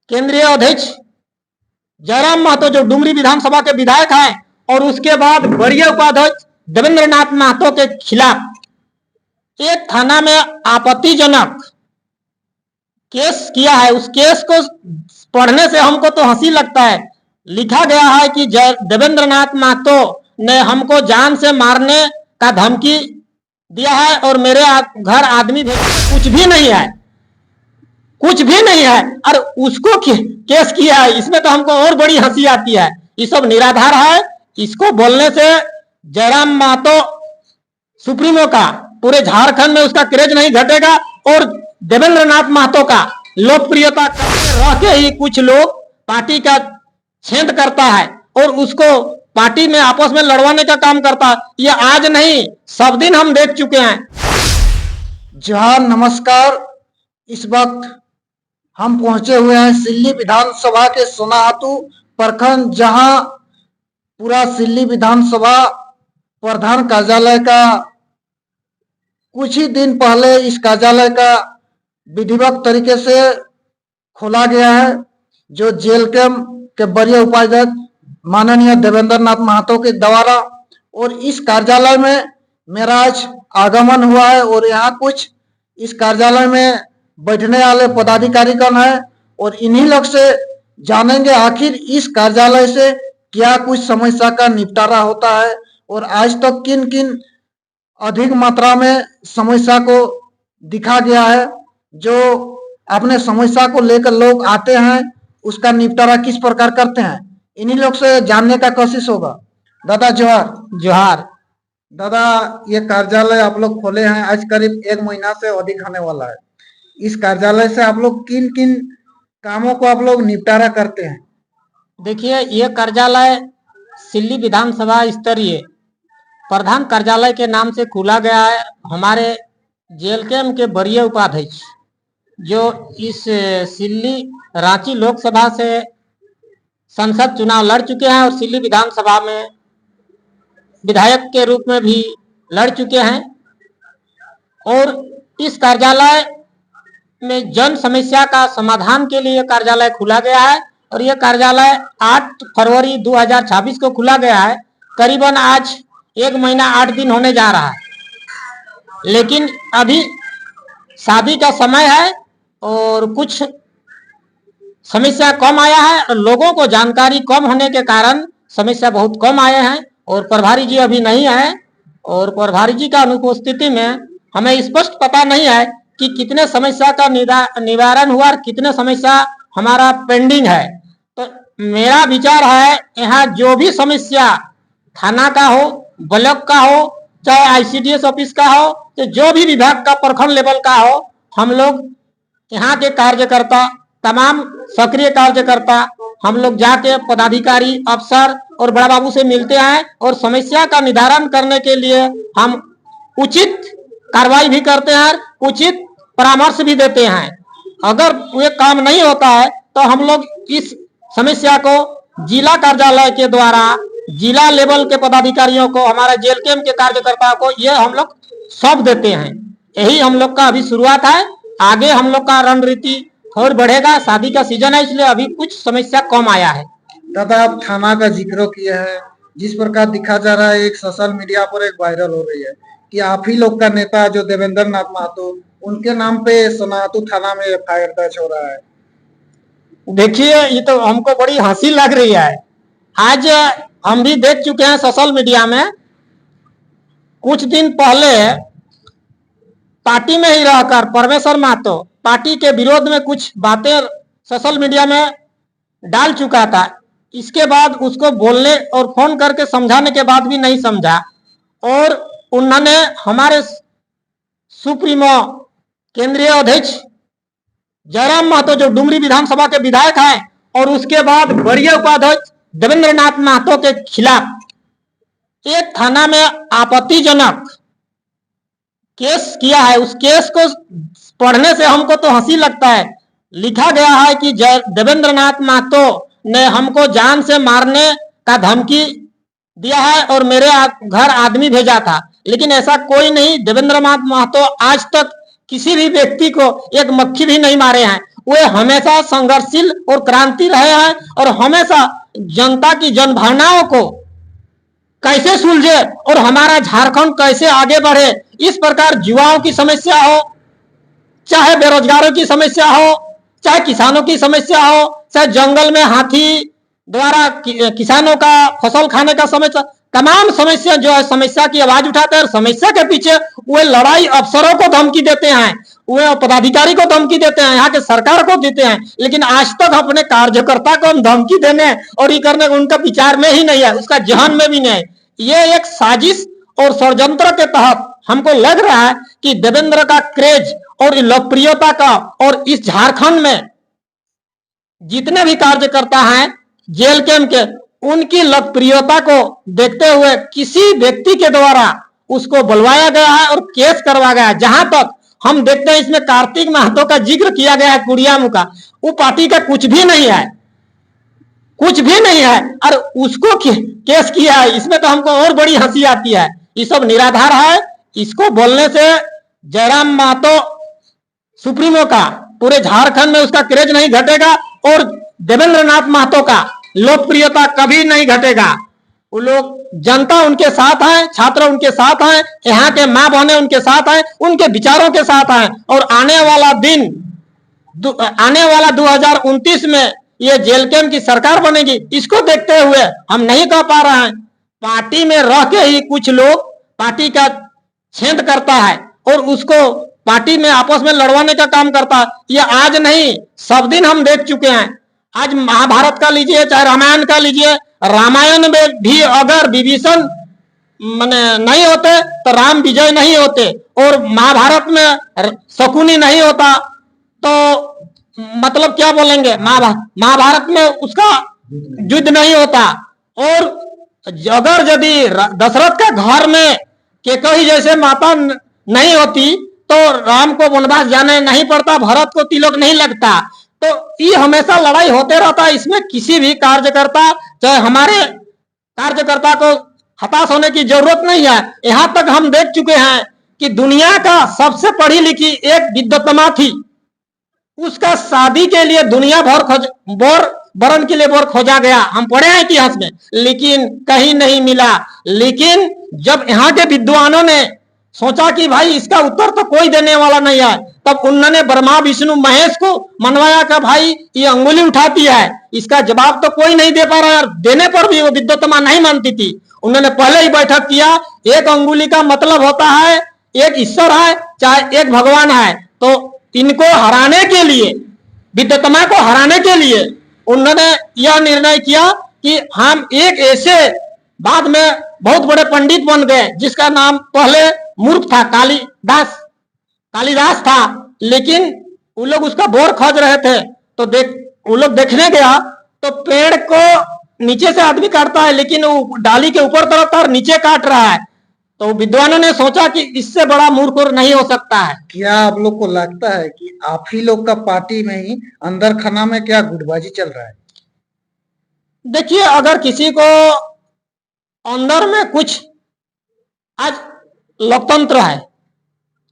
केंद्रीय अध्यक्ष जयराम महतो जो डुमरी विधानसभा के विधायक हैं, और उसके बाद वरीय उपाध्यक्ष देवेंद्र नाथ महतो के खिलाफ एक थाना में आपत्तिजनक केस किया है। उस केस को पढ़ने से हमको तो हंसी लगता है। लिखा गया है कि देवेंद्र नाथ महतो ने हमको जान से मारने का धमकी दिया है और मेरे घर आदमी कुछ भी नहीं है, कुछ भी नहीं है, और उसको केस किया है। इसमें तो हमको और बड़ी हंसी आती है। ये सब निराधार है। इसको बोलने से जयराम महतो सुप्रीमो का पूरे झारखंड में उसका क्रेज नहीं घटेगा, और देवेंद्र नाथ महतो का लोकप्रियता रह के ही कुछ लोग पार्टी का छेद करता है और उसको पार्टी में आपस में लड़वाने का काम करता है। ये आज नहीं, सब दिन हम देख चुके हैं। जोहार, नमस्कार। इस वक्त हम पहुंचे हुए हैं सिल्ली विधानसभा के सोनाहातू प्रखंड, जहां पूरा सिल्ली विधानसभा प्रधान कार्यालय का कुछ ही दिन पहले इस कार्यालय का विधिवत तरीके से खोला गया है, जो जेल कैंप के वरीय उपाध्यक्ष माननीय देवेंद्र नाथ महतो के द्वारा। और इस कार्यालय में मेरा आज आगमन हुआ है और यहाँ कुछ इस कार्यालय में बैठने वाले पदाधिकारीगण है, और इन्हीं लोग से जानेंगे आखिर इस कार्यालय से क्या कुछ समस्या का निपटारा होता है और आज तक किन किन अधिक मात्रा में समस्या को दिखा गया है। जो अपने समस्या को लेकर लोग आते हैं, उसका निपटारा किस प्रकार करते हैं, इन्हीं लोग से जानने का कोशिश होगा। दादा जोहार। जोहार। दादा, ये कार्यालय आप लोग खोले हैं आज करीब 1 महीना से अधिक होने वाला है। इस कार्यालय से आप लोग किन किन कामों को आप लोग निपटारा करते हैं? देखिए, ये कार्यालय सिल्ली विधानसभा स्तरीय प्रधान कार्यालय के नाम से खोला गया है। हमारे जेल कैंप के वरीय उपाध्यक्ष जो इस सिल्ली रांची लोकसभा से संसद चुनाव लड़ चुके हैं और सिल्ली विधानसभा में विधायक के रूप में भी लड़ चुके हैं, और इस कार्यालय में जन समस्या का समाधान के लिए कार्यालय खुला गया है। और यह कार्यालय 8 फरवरी 2026 को खुला गया है। करीबन आज 1 महीना 8 दिन होने जा रहा है, लेकिन अभी शादी का समय है और कुछ समस्या कम आया है, और लोगों को जानकारी कम होने के कारण समस्या बहुत कम आए हैं। और प्रभारी जी अभी नहीं है, और प्रभारी जी का अनुपस्थिति में हमें स्पष्ट पता नहीं है कि कितने समस्या का निवारण हुआ और कितने समस्या हमारा पेंडिंग है। तो मेरा विचार है, यहाँ जो भी समस्या थाना का हो, ब्लॉक का हो, चाहे आईसीडीएस ऑफिस का हो, तो जो भी विभाग का प्रखंड लेवल का हो, हम लोग यहाँ के कार्यकर्ता, तमाम सक्रिय कार्यकर्ता, हम लोग जाके पदाधिकारी, अफसर और बड़ा बाबू से मिलते हैं और समस्या का निवारण करने के लिए हम उचित कार्रवाई भी करते हैं, उचित परामर्श भी देते हैं। अगर ये काम नहीं होता है तो हम लोग इस समस्या को जिला कार्यालय के द्वारा जिला लेवल के पदाधिकारियों को, हमारा जेल कैंप के कार्यकर्ताओं को ये हम लोग सौंप देते हैं। यही हम लोग का अभी शुरुआत है। आगे हम लोग का रणनीति और बढ़ेगा। शादी का सीजन है, इसलिए अभी कुछ समस्या कम आया है। दादा, आप थाना का जिक्र किए हैं। जिस प्रकार दिखा जा रहा है, एक सोशल मीडिया पर एक वायरल हो रही है कि आप ही लोग का नेता जो देवेंद्र नाथ महतो, उनके नाम पे सोनाहातू थाना में एफआईआर दर्ज हो रहा है। देखिए, ये तो हमको बड़ी हंसी लग रही है। आज हम भी देख चुके हैं सोशल मीडिया में, कुछ दिन पहले पार्टी में ही रहकर परमेश्वर महतो पार्टी के विरोध में कुछ बातें सोशल मीडिया में डाल चुका था। इसके बाद उसको बोलने और फोन करके समझाने के बाद भी नहीं समझा, और उन्होंने हमारे सुप्रीमो केंद्रीय अध्यक्ष जयराम महतो जो डुमरी विधानसभा के विधायक हैं, और उसके बाद वरीय उपाध्यक्ष देवेंद्र नाथ महतो के खिलाफ एक थाना में आपत्तिजनक केस किया है। उस केस को पढ़ने से हमको तो हंसी लगता है। लिखा गया है कि देवेंद्र नाथ महतो ने हमको जान से मारने का धमकी दिया है और मेरे घर आदमी भेजा था, लेकिन ऐसा कोई नहीं। देवेंद्र नाथ महतो आज तक किसी भी व्यक्ति को एक मक्खी भी नहीं मारे हैं, वे हमेशा संघर्षशील और क्रांति रहे हैं और हमेशा जनता की जनभावनाओं को कैसे सुलझे और हमारा झारखंड कैसे आगे बढ़े, इस प्रकार युवाओं की समस्या हो, चाहे बेरोजगारों की समस्या हो, चाहे किसानों की समस्या हो, चाहे जंगल में हाथी द्वारा किसानों का फसल खाने का समस्या, तमाम समस्या जो है समस्या की आवाज उठाते हैं और समस्या के पीछे वे लड़ाई अफसरों को धमकी देते हैं, वे पदाधिकारी को धमकी देते हैं, यहाँ के सरकार को देते हैं, लेकिन आज तक अपने कार्यकर्ता को हम धमकी देने और ये करने उनका विचार में ही नहीं है, उसका जहन में भी नहीं है। ये एक साजिश और षड्यंत्र के तहत हमको लग रहा है कि देवेंद्र का क्रेज और लोकप्रियता का और इस झारखंड में जितने भी कार्यकर्ता हैं जेल कैंप के, उनकी लोकप्रियता को देखते हुए किसी व्यक्ति के द्वारा उसको बुलवाया गया है और केस करवाया गया है। जहां तक हम देखते हैं इसमें कार्तिक महतो का जिक्र किया गया है, कुड़ियामू का, वो पार्टी का कुछ भी नहीं है, कुछ भी नहीं है और उसको केस किया है। इसमें तो हमको और बड़ी हंसी आती है। ये सब निराधार है। इसको बोलने से जयराम महतो सुप्रीमो का पूरे झारखंड में उसका क्रेज नहीं घटेगा और देवेंद्र नाथ महतो का लोकप्रियता कभी नहीं घटेगा। वो लोग, जनता उनके साथ है, छात्र उनके साथ हैं, यहाँ के माँ बहने उनके साथ हैं, उनके विचारों के साथ हैं और आने वाला 2029 में ये जेल कैंप की सरकार बनेगी। इसको देखते हुए हम नहीं कह पा रहे हैं, पार्टी में रह के ही कुछ लोग पार्टी का छेद करता है और उसको पार्टी में आपस में लड़वाने का काम करता है। ये आज नहीं, सब दिन हम देख चुके हैं। आज महाभारत का लीजिए चाहे रामायण का लीजिए, रामायण में भी अगर विभीषण नहीं होते तो राम विजय नहीं होते और महाभारत में शकुनी नहीं होता तो मतलब क्या बोलेंगे, महाभारत में उसका युद्ध नहीं होता। और अगर यदि दशरथ का घर में केकई जैसे माता नहीं होती तो राम को वनवास जाने नहीं पड़ता, भरत को तिलक नहीं लगता। तो ये हमेशा लड़ाई होते रहता है। इसमें किसी भी कार्यकर्ता, चाहे हमारे कार्यकर्ता को हताश होने की जरूरत नहीं है। यहाँ तक हम देख चुके हैं कि दुनिया का सबसे पढ़ी लिखी एक विद्वतमा थी, उसका शादी के लिए दुनिया भर वरण के लिए बोर खोजा गया। हम पढ़े हैं इतिहास में, लेकिन कहीं नहीं मिला। लेकिन जब यहाँ के विद्वानों ने सोचा कि भाई इसका उत्तर तो कोई देने वाला नहीं है, तब उन्होंने ब्रह्मा विष्णु महेश को मनवाया कि भाई ये अंगुली उठाती है, इसका जवाब तो कोई नहीं दे पा रहा है। देने पर भी वो विद्वतमा नहीं मानती थी। उन्होंने पहले ही बैठक किया, एक अंगुली का मतलब होता है एक ईश्वर है चाहे एक भगवान है। तो इनको हराने के लिए, विद्वतमा को हराने के लिए उन्होंने यह निर्णय किया कि हम एक ऐसे, बाद में बहुत बड़े पंडित बन गए जिसका नाम पहले मूर्ख था, कालिदास था, लेकिन वो लोग उसका बोर खोज रहे थे। तो वो लोग देखने गया तो पेड़ को नीचे से आदमी काटता है, लेकिन वो डाली के ऊपर तरफ था और नीचे काट रहा है। तो विद्वानों ने सोचा कि इससे बड़ा मूर्ख और नहीं हो सकता है। क्या आप लोग को लगता है कि आप ही लोग का पार्टी में ही अंदर खाना में क्या गुटबाजी चल रहा है? देखिए, अगर किसी को अंदर में कुछ, आज लोकतंत्र है,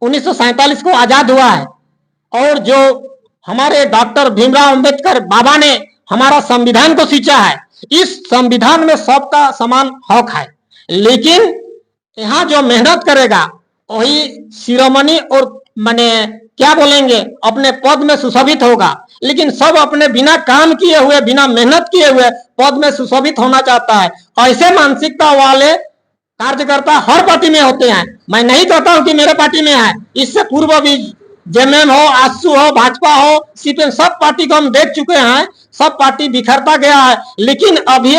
1947 को आजाद हुआ है और जो हमारे डॉक्टर भीमराव अंबेडकर बाबा ने हमारा संविधान को सींचा है, इस संविधान में सबका समान हक है। लेकिन यहाँ जो मेहनत करेगा वही शिरोमणि और माने क्या बोलेंगे अपने पद में सुशोभित होगा। लेकिन सब अपने बिना काम किए हुए, बिना मेहनत किए हुए पद में सुशोभित होना चाहता है। ऐसे मानसिकता वाले कार्यकर्ता हर पार्टी में होते हैं। मैं नहीं कहता हूं कि मेरे पार्टी में है, इससे पूर्व भी जेएमएम हो, आजसू हो, भाजपा हो, सीपीएम, सब पार्टी को हम देख चुके हैं। सब पार्टी बिखरता गया है। लेकिन अभी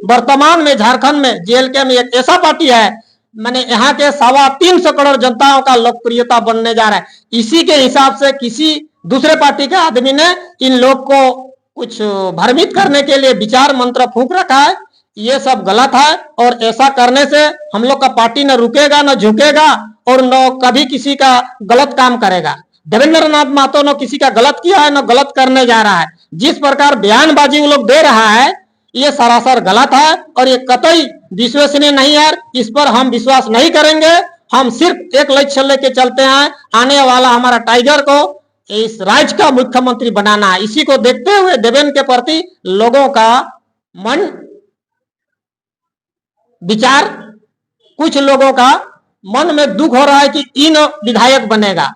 वर्तमान में झारखंड में जेएलके में एक ऐसा पार्टी है, मैंने यहाँ के 325 करोड़ जनताओं का लोकप्रियता बनने जा रहा है। इसी के हिसाब से किसी दूसरे पार्टी के आदमी ने इन लोग को कुछ भ्रमित करने के लिए विचार मंत्र फूंक रखा है। ये सब गलत है और ऐसा करने से हम लोग का पार्टी न रुकेगा, न झुकेगा और न कभी किसी का गलत काम करेगा। देवेंद्र नाथ महतो ने किसी का गलत किया है, न गलत करने जा रहा है। जिस प्रकार बयानबाजी वो लोग दे रहा है, ये सरासर गलत है और ये कतई विश्वसनीय नहीं है। इस पर हम विश्वास नहीं करेंगे। हम सिर्फ एक लक्ष्य लेके चलते हैं, आने वाला हमारा टाइगर को इस राज्य का मुख्यमंत्री बनाना है। इसी को देखते हुए देवेंद्र के प्रति लोगों का मन विचार, कुछ लोगों का मन में दुख हो रहा है कि इन विधायक बनेगा।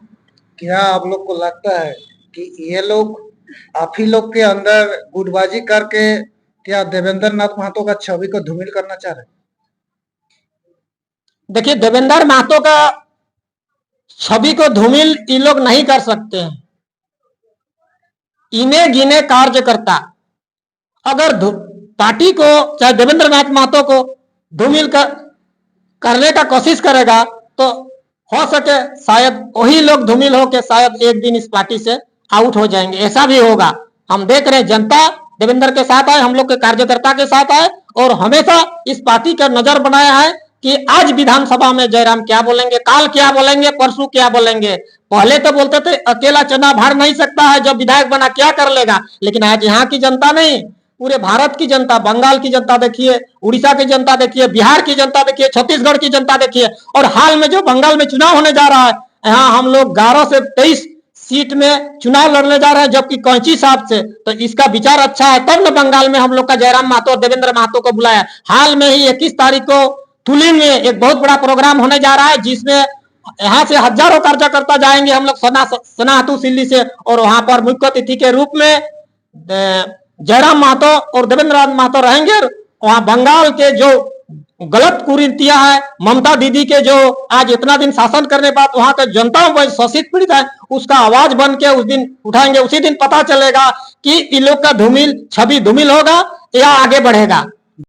क्या आप लोग को लगता है कि ये लोग आप ही लोग के अंदर गुटबाजी करके क्या देवेंद्र नाथ महतो का छवि को धूमिल करना चाह रहे? देखिए, देवेंद्र महतो का छवि को धूमिल ये लोग नहीं कर सकते हैं। इन्हें गिने कार्यकर्ता अगर पार्टी को, चाहे देवेंद्र नाथ महतो को धूमिल करने का कोशिश करेगा तो हो सके शायद वही लोग धूमिल हो के शायद एक दिन इस पार्टी से आउट हो जाएंगे। ऐसा भी होगा। हम देख रहे हैं जनता देवेंद्र के साथ है, हम लोग के कार्यकर्ता के साथ है और हमेशा इस पार्टी का नजर बनाया है कि आज विधानसभा में जयराम क्या बोलेंगे, काल क्या बोलेंगे, परसों क्या बोलेंगे। पहले तो बोलते थे अकेला चना भर नहीं सकता है, जब विधायक बना क्या कर लेगा। लेकिन आज यहाँ की जनता नहीं, पूरे भारत की जनता, बंगाल की जनता देखिए, उड़ीसा की जनता देखिए, बिहार की जनता देखिए, छत्तीसगढ़ की जनता देखिए, और हाल में जो बंगाल में चुनाव होने जा रहा है, यहाँ हम लोग 11 से 23 सीट में चुनाव लड़ने जा रहे हैं, जबकि कैंची साहब से। तो इसका विचार अच्छा है, तब न बंगाल में हम लोग का जयराम महतो और देवेंद्र महतो को बुलाया। हाल में ही 21 तारीख को तुलिन में एक बहुत बड़ा प्रोग्राम होने जा रहा है, जिसमें यहाँ से हजारों कार्यकर्ता जाएंगे हम लोग सनातू सिल्ली से, और वहां पर मुख्य अतिथि के रूप में जयराम महतो और देवेंद्र महतो रहेंगे। वहां बंगाल के जो गलत कुरीतियां है, ममता दीदी के जो आज इतना दिन शासन करने के बाद वहां के जनता में शोषित पीड़ित है, उसका आवाज बन के उस दिन उठाएंगे। उसी दिन पता चलेगा कि इन लोग का धूमिल छवि धूमिल होगा या आगे बढ़ेगा।